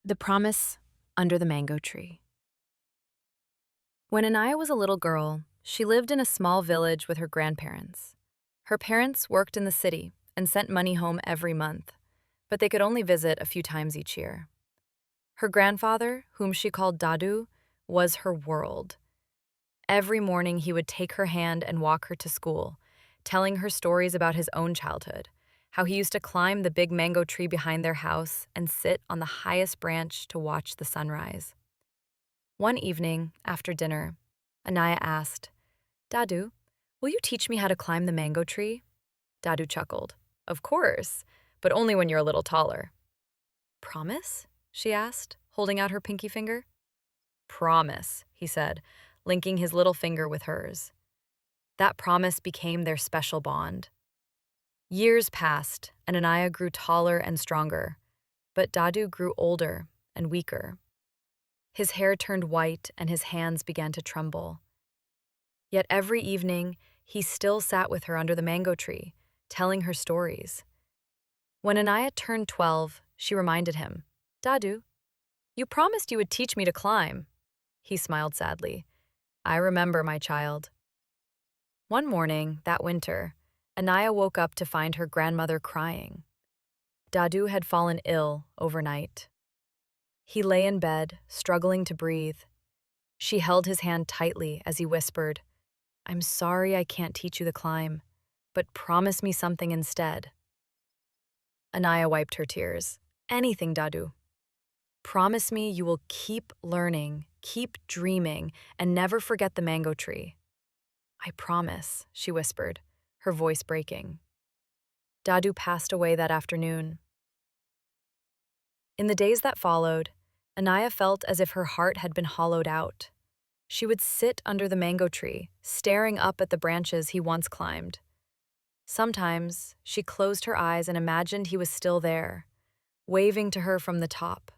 The Promise Under the Mango Tree. When Anaya was a little girl, she lived in a small village with her grandparents. Her parents worked in the city and sent money home every month, but they could only visit a few times each year. Her grandfather, whom she called Dadu, was her world. Every morning he would take her hand and walk her to school, telling her stories about his own childhood, how he used to climb the big mango tree behind their house and sit on the highest branch to watch the sunrise. One evening, after dinner, Anaya asked, "Dadu, will you teach me how to climb the mango tree?" Dadu chuckled. "Of course, but only when you're a little taller." "Promise?" she asked, holding out her pinky finger. "Promise," he said, linking his little finger with hers. That promise became their special bond. Years passed, and Anaya grew taller and stronger, but Dadu grew older and weaker. His hair turned white and his hands began to tremble. Yet every evening, he still sat with her under the mango tree, telling her stories. When Anaya turned 12, she reminded him, "Dadu, you promised you would teach me to climb." He smiled sadly. "I remember, my child." One morning, that winter, Anaya woke up to find her grandmother crying. Dadu had fallen ill overnight. He lay in bed, struggling to breathe. She held his hand tightly as he whispered, "I'm sorry I can't teach you the climb, but promise me something instead." Anaya wiped her tears. "Anything, Dadu. Promise me you will keep learning, keep dreaming, and never forget the mango tree." "I promise," she whispered, her voice breaking. Dadu passed away that afternoon. In the days that followed, Anaya felt as if her heart had been hollowed out. She would sit under the mango tree, staring up at the branches he once climbed. Sometimes, she closed her eyes and imagined he was still there, waving to her from the top.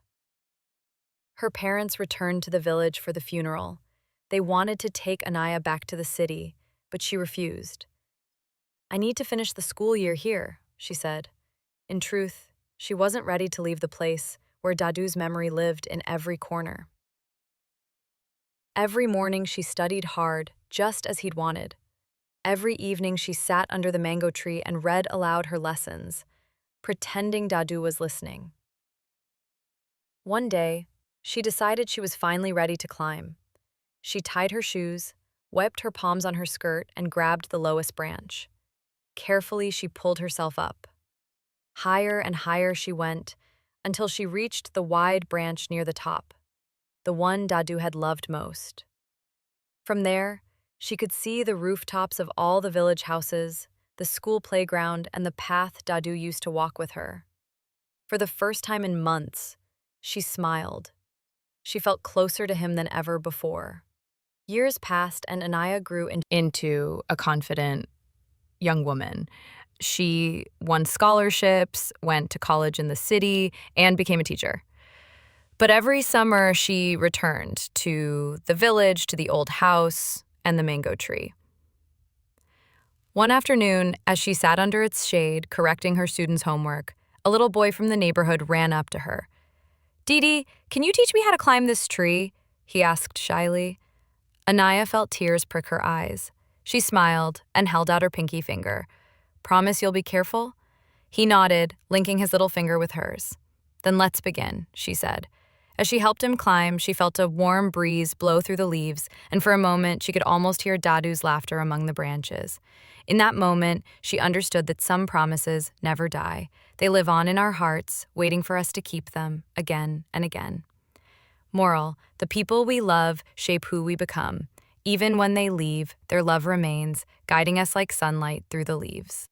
Her parents returned to the village for the funeral. They wanted to take Anaya back to the city, but she refused. "I need to finish the school year here," she said. In truth, she wasn't ready to leave the place where Dadu's memory lived in every corner. Every morning she studied hard, just as he'd wanted. Every evening she sat under the mango tree and read aloud her lessons, pretending Dadu was listening. One day, she decided she was finally ready to climb. She tied her shoes, wiped her palms on her skirt, and grabbed the lowest branch. Carefully, she pulled herself up. Higher and higher she went, until she reached the wide branch near the top, the one Dadu had loved most. From there, she could see the rooftops of all the village houses, the school playground, and the path Dadu used to walk with her. For the first time in months, she smiled. She felt closer to him than ever before. Years passed, and Anaya grew into a confident young woman. She won scholarships, went to college in the city, and became a teacher. But every summer, she returned to the village, to the old house, and the mango tree. One afternoon, as she sat under its shade, correcting her students' homework, a little boy from the neighborhood ran up to her. "Didi, can you teach me how to climb this tree?" he asked shyly. Anaya felt tears prick her eyes. She smiled and held out her pinky finger. "Promise you'll be careful?" He nodded, linking his little finger with hers. "Then let's begin," she said. As she helped him climb, she felt a warm breeze blow through the leaves, and for a moment she could almost hear Dadu's laughter among the branches. In that moment, she understood that some promises never die. They live on in our hearts, waiting for us to keep them again and again. Moral: the people we love shape who we become. Even when they leave, their love remains, guiding us like sunlight through the leaves.